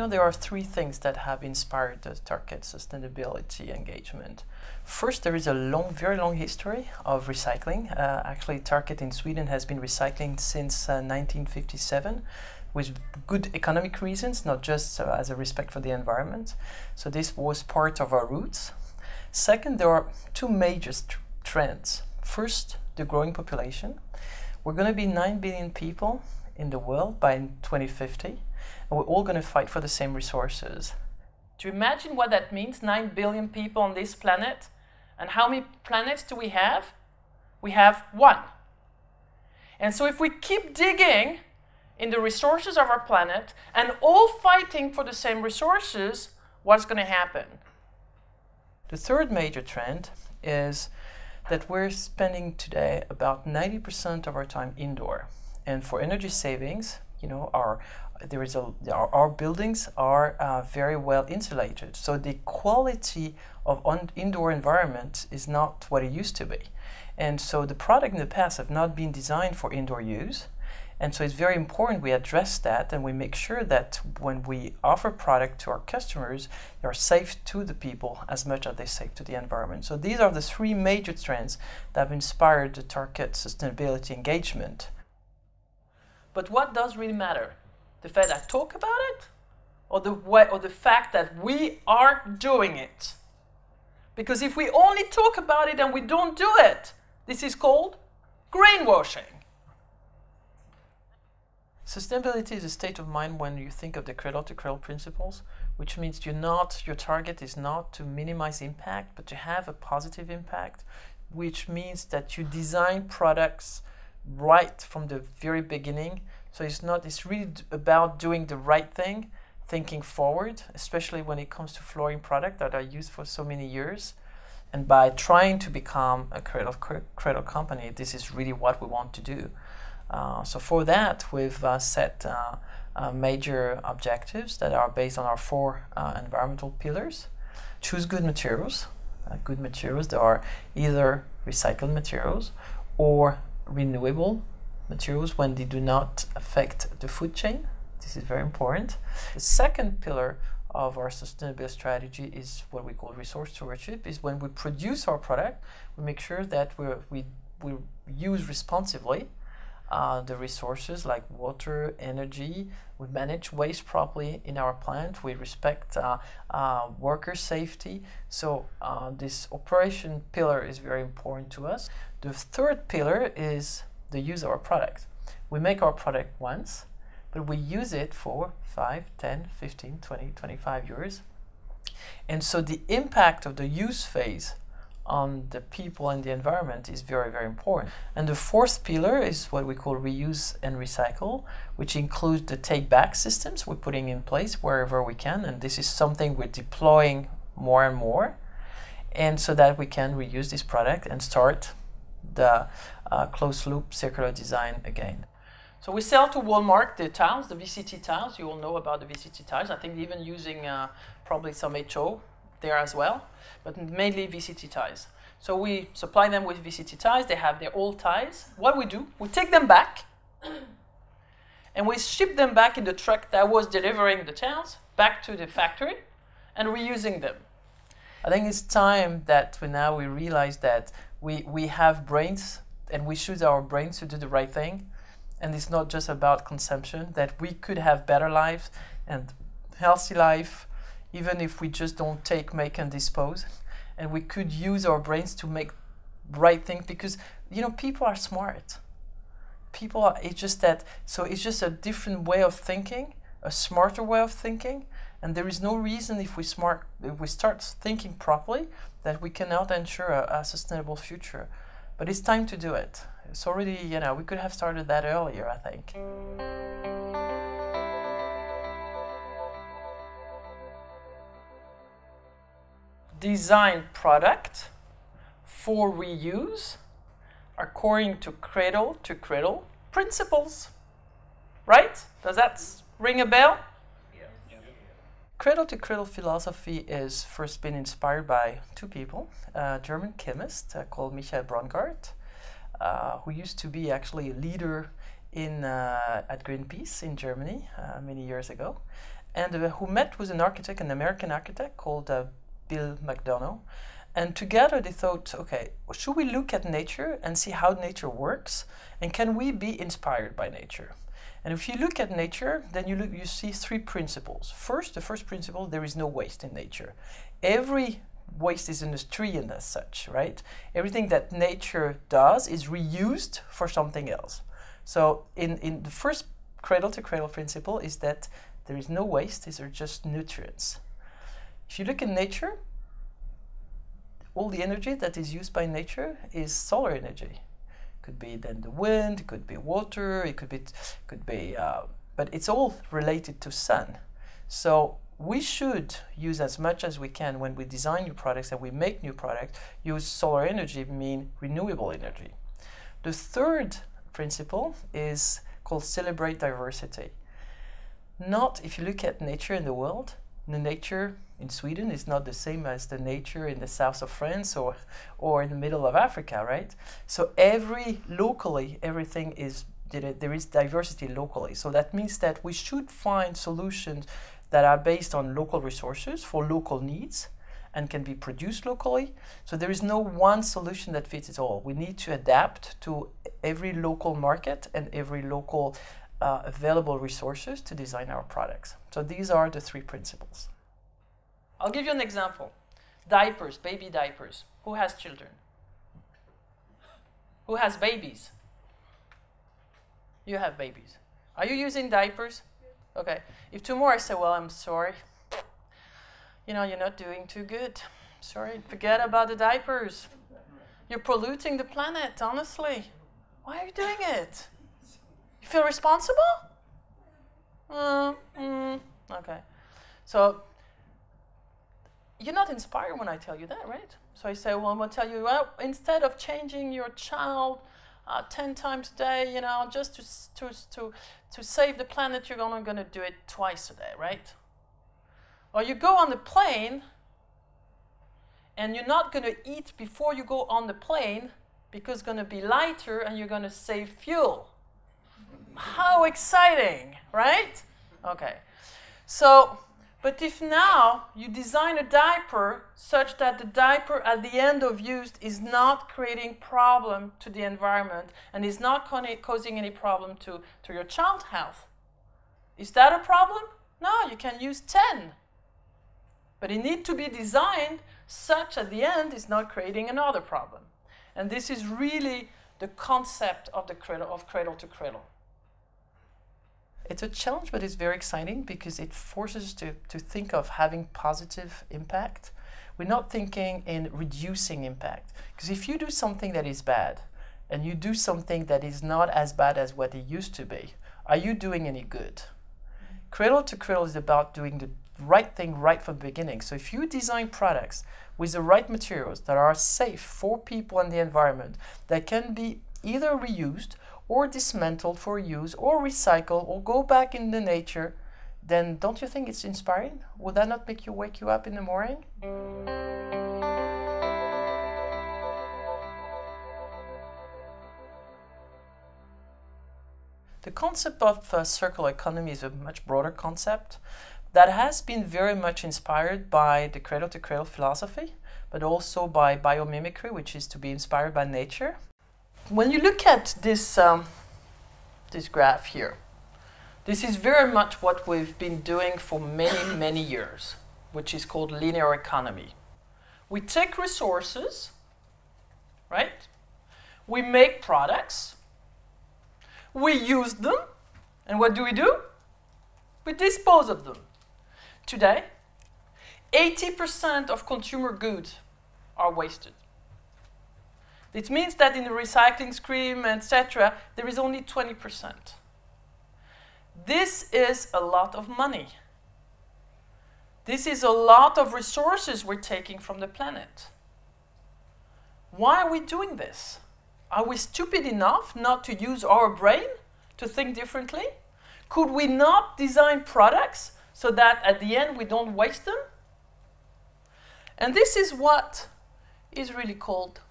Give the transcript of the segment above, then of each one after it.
know, there are three things that have inspired the Tarkett sustainability engagement. First, there is a very long history of recycling. Actually, Tarkett in Sweden has been recycling since 1957 with good economic reasons, not just as a respect for the environment. So this was part of our roots. Second, there are two major trends. First, the growing population. We're going to be 9 billion people in the world by 2050, and we're all going to fight for the same resources. Do you imagine what that means? 9 billion people on this planet. And how many planets do we have? We have one. And so if we keep digging in the resources of our planet and all fighting for the same resources, what's going to happen? The third major trend is that we're spending today about 90% of our time indoor. And for energy savings, you know, our buildings are very well insulated. So the quality of indoor environment is not what it used to be. And so the product in the past have not been designed for indoor use. And so it's very important we address that and we make sure that when we offer product to our customers, they are safe to the people as much as they're safe to the environment. So these are the three major trends that have inspired the Tarkett sustainability engagement. But what does really matter? The fact that I talk about it, or the fact that we are doing it? Because if we only talk about it and we don't do it, this is called greenwashing. Sustainability is a state of mind when you think of the cradle-to-cradle principles, which means your target is not to minimize impact, but to have a positive impact, which means that you design products right from the very beginning. So it's really about doing the right thing, thinking forward, especially when it comes to flooring products that are used for so many years. And by trying to become a cradle company, this is really what we want to do. So for that, we've set major objectives that are based on our four environmental pillars. Choose good materials. Good materials that are either recycled materials or renewable materials when they do not affect the food chain. This is very important. The second pillar of our sustainability strategy is what we call resource stewardship. Is when we produce our product, we make sure that we use responsibly the resources like water, energy. We manage waste properly in our plant. We respect worker safety. So this operation pillar is very important to us. The third pillar is the use of our product. We make our product once, but we use it for 5, 10, 15, 20, 25 years. And so the impact of the use phase on the people and the environment is very, very important. And the fourth pillar is what we call reuse and recycle, which includes the take-back systems we're putting in place wherever we can. And this is something we're deploying more and more, and so that we can reuse this product and start the closed-loop circular design again. So we sell to Walmart the tiles, the VCT tiles. You all know about the VCT tiles. I think even using probably some HO there as well, but mainly VCT ties. So we supply them with VCT ties. They have their old ties. What we do, we take them back and we ship them back in the truck that was delivering the tiles back to the factory and reusing them. I think it's time that we realize that we have brains and we use our brains to do the right thing. And it's not just about consumption, that we could have better lives and healthy life, even if we just don't take, make, and dispose. And we could use our brains to make right things because, you know, people are smart. It's just a different way of thinking, a smarter way of thinking. And there is no reason if we start thinking properly that we cannot ensure a sustainable future. But it's time to do it. It's already, you know, we could have started that earlier, I think. Design product for reuse according to cradle-to-cradle principles. Right? Does that ring a bell? Cradle-to-cradle philosophy is first been inspired by two people, a German chemist called Michael Braungart, who used to be actually a leader at Greenpeace in Germany many years ago, and who met with an architect, an American architect called Bill McDonough. And together they thought, okay, should we look at nature and see how nature works? And can we be inspired by nature? And if you look at nature, then you see three principles. First, the first principle, there is no waste in nature. Every waste is in the tree and as such, right? Everything that nature does is reused for something else. So in the first cradle-to-cradle principle is that there is no waste, these are just nutrients. If you look in nature, all the energy that is used by nature is solar energy. Could be then the wind, it could be water, it could be, but it's all related to sun. So we should use as much as we can when we design new products and we make new products, use solar energy, mean renewable energy. The third principle is called celebrate diversity. Not, if you look at nature in the world, the nature in Sweden is not the same as the nature in the south of France or in the middle of Africa, right? So locally, everything is, there is diversity locally. So that means that we should find solutions that are based on local resources for local needs and can be produced locally. So there is no one solution that fits it all. We need to adapt to every local market and every local available resources to design our products. So these are the three principles. I'll give you an example. Diapers, baby diapers. Who has children? Who has babies? You have babies. Are you using diapers? Okay. If tomorrow I say, well, I'm sorry, you know, you're not doing too good. Sorry, forget about the diapers. You're polluting the planet, honestly. Why are you doing it? You feel responsible? Okay. So, you're not inspired when I tell you that, right? So I say, well, I'm going to tell you, well, instead of changing your child 10 times a day, you know, just to save the planet, you're only going to do it twice a day, right? Or you go on the plane, and you're not going to eat before you go on the plane because it's going to be lighter and you're going to save fuel. How exciting, right? Okay. So, but if now you design a diaper such that the diaper at the end of use is not creating problem to the environment and is not causing any problem to your child's health, is that a problem? No, you can use 10. But it needs to be designed such at the end is not creating another problem. And this is really the concept of the cradle to cradle. It's a challenge, but it's very exciting because it forces us to think of having positive impact. We're not thinking in reducing impact. Because if you do something that is bad, and you do something that is not as bad as what it used to be, are you doing any good? Cradle to cradle is about doing the right thing right from the beginning. So if you design products with the right materials that are safe for people and the environment, that can be either reused or dismantled for use, or recycle, or go back in the nature, then don't you think it's inspiring? Would that not make you wake you up in the morning? The concept of circular economy is a much broader concept that has been very much inspired by the cradle-to-cradle philosophy, but also by biomimicry, which is to be inspired by nature. When you look at this, this graph here, this is very much what we've been doing for many, many years, which is called linear economy. We take resources, right? We make products, we use them, and what do? We dispose of them. Today, 80% of consumer goods are wasted. It means that in the recycling stream, etc., there is only 20%. This is a lot of money. This is a lot of resources we're taking from the planet. Why are we doing this? Are we stupid enough not to use our brain to think differently? Could we not design products so that at the end we don't waste them? And this is what is really called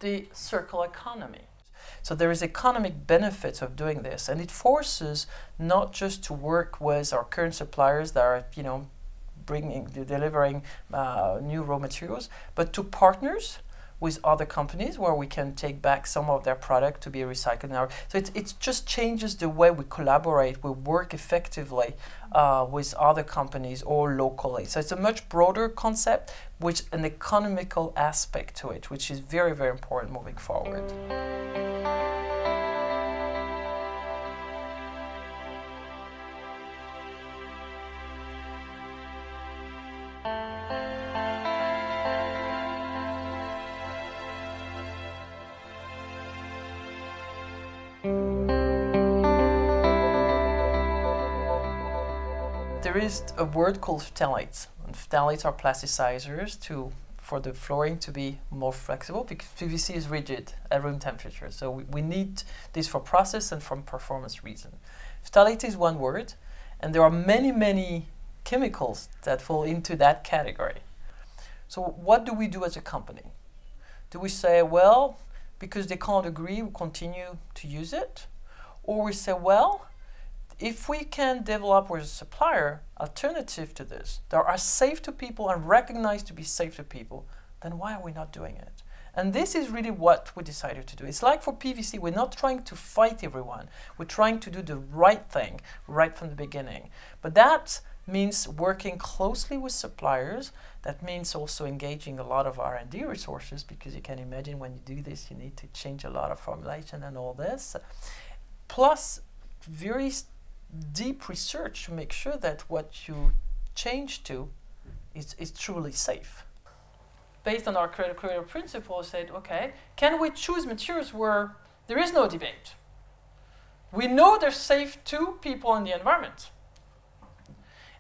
the circular economy. So there is economic benefits of doing this, and it forces not just to work with our current suppliers that are, delivering new raw materials, but to partners with other companies where we can take back some of their product to be recycled now. So it just changes the way we collaborate, we work effectively with other companies or locally. So it's a much broader concept with an economical aspect to it, which is very, very important moving forward. There is a word called phthalates, and phthalates are plasticizers for the flooring to be more flexible, because PVC is rigid at room temperature. So we need this for process and for performance reason. Phthalate is one word, and there are many, many chemicals that fall into that category. So what do we do as a company? Do we say, well, because they can't agree, we continue to use it? Or we say, well, if we can develop with a supplier alternative to this, that are safe to people and recognized to be safe to people, then why are we not doing it? And this is really what we decided to do. It's like for PVC, we're not trying to fight everyone. We're trying to do the right thing right from the beginning. But that means working closely with suppliers. That means also engaging a lot of R&D resources, because you can imagine when you do this, you need to change a lot of formulation and all this. Plus, very deep research to make sure that what you change to is truly safe. Based on our critical principle, said, okay, can we choose materials where there is no debate? We know they're safe to people and the environment.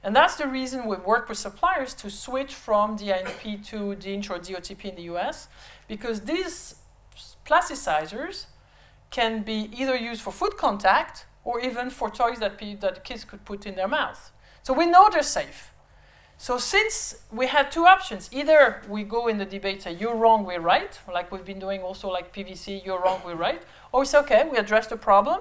And that's the reason we work with suppliers to switch from DINP to DINCH or DOTP in the US, because these plasticizers can be either used for food contact or even for toys that kids could put in their mouth. So we know they're safe. So since we had two options, either we go in the debate, say, you're wrong, we're right, like we've been doing also like PVC, you're wrong, we're right, or we say, okay, we address the problem.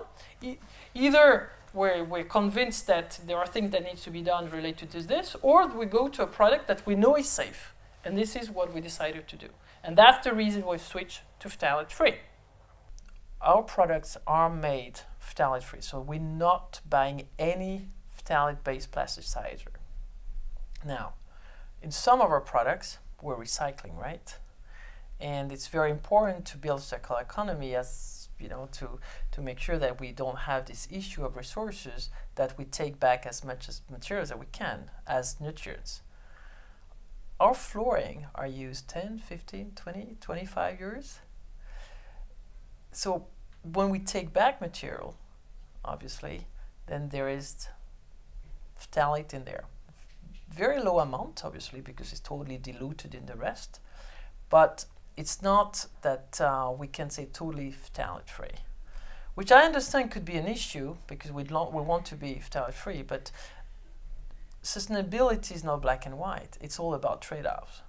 Either we're convinced that there are things that need to be done related to this, or we go to a product that we know is safe. And this is what we decided to do. And that's the reason we've switched to phthalate-free. Our products are made phthalate-free, so we're not buying any phthalate-based plasticizer. Now, in some of our products, we're recycling, right? And it's very important to build a circular economy, as to make sure that we don't have this issue of resources, that we take back as much as materials that we can as nutrients. Our flooring are used 10, 15, 20, 25 years. So when we take back material, obviously, then there is phthalate in there. Very low amount, obviously, because it's totally diluted in the rest. But it's not that we can say totally phthalate-free, which I understand could be an issue, because we want to be phthalate-free, but sustainability is not black and white. It's all about trade-offs.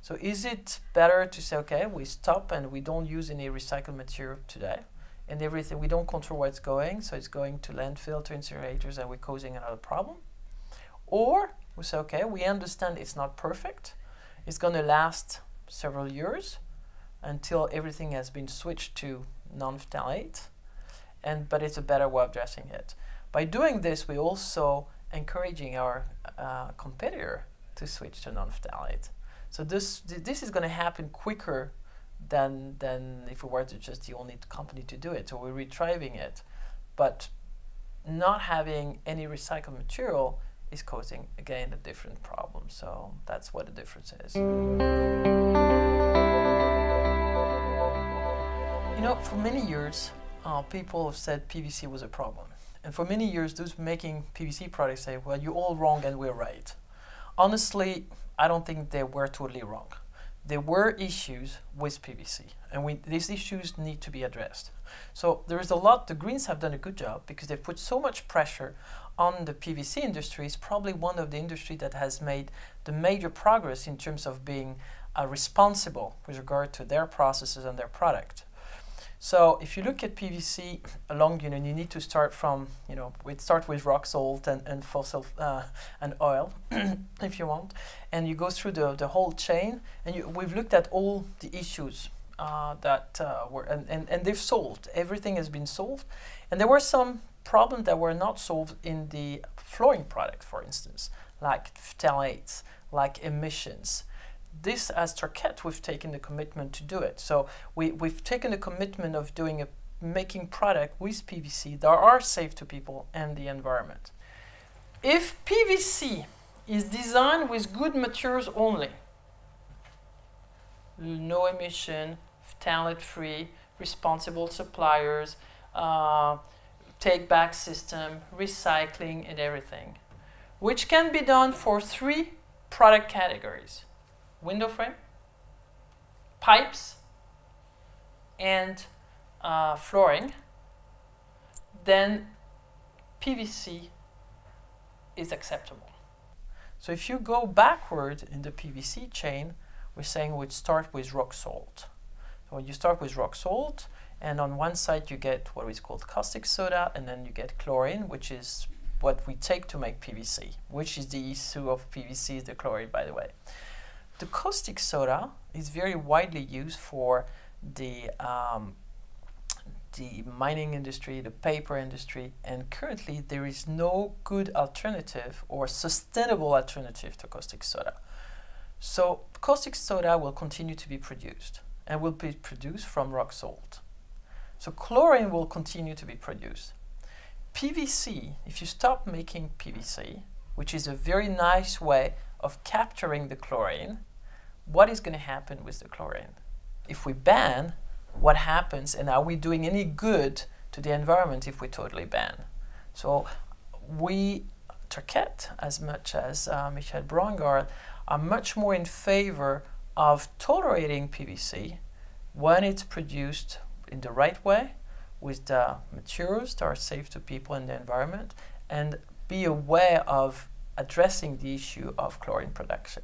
So is it better to say, okay, we stop and we don't use any recycled material today, and everything, we don't control where it's going, so it's going to landfill, to incinerators, and we're causing another problem? Or we say, okay, we understand it's not perfect, it's going to last several years until everything has been switched to non-phthalate, but it's a better way of addressing it. By doing this, we're also encouraging our competitor to switch to non-phthalate. So this is going to happen quicker than if we were to just the only company to do it. So we're retrieving it. But not having any recycled material is causing, again, a different problem. So that's what the difference is. For many years, people have said PVC was a problem. And for many years, those making PVC products say, well, you're all wrong and we're right. Honestly, I don't think they were totally wrong. There were issues with PVC, and these issues need to be addressed. So there is a lot, the Greens have done a good job, because they've put so much pressure on the PVC industry. It's probably one of the industries that has made the major progress in terms of being responsible with regard to their processes and their product. So if you look at PVC along, you need to start from, we start with rock salt and fossil and oil, if you want, and you go through the whole chain, and we've looked at all the issues that were, and they've solved. Everything has been solved, and there were some problems that were not solved in the flooring product, for instance, like phthalates, like emissions. This, as Tarkett, we've taken the commitment to do it. So we've taken the commitment of making product with PVC that are safe to people and the environment. If PVC is designed with good materials only, no emission, phthalate-free, responsible suppliers, take-back system, recycling, and everything, which can be done for 3 product categories: window frame, pipes, and flooring, then PVC is acceptable. So if you go backward in the PVC chain, we're saying we'd start with rock salt. So you start with rock salt, and on one side you get what is called caustic soda, and then you get chlorine, which is what we take to make PVC, which is the issue of PVC, is the chlorine, by the way. The caustic soda is very widely used for the mining industry, the paper industry, and currently there is no good alternative or sustainable alternative to caustic soda. So caustic soda will continue to be produced, and will be produced from rock salt. So chlorine will continue to be produced. PVC, if you stop making PVC, which is a very nice way of capturing the chlorine, what is going to happen with the chlorine? If we ban, what happens, and are we doing any good to the environment if we totally ban? So we, Tarkett, as much as Michel Braungart, are much more in favor of tolerating PVC when it's produced in the right way, with the materials that are safe to people and the environment, and be aware of addressing the issue of chlorine production.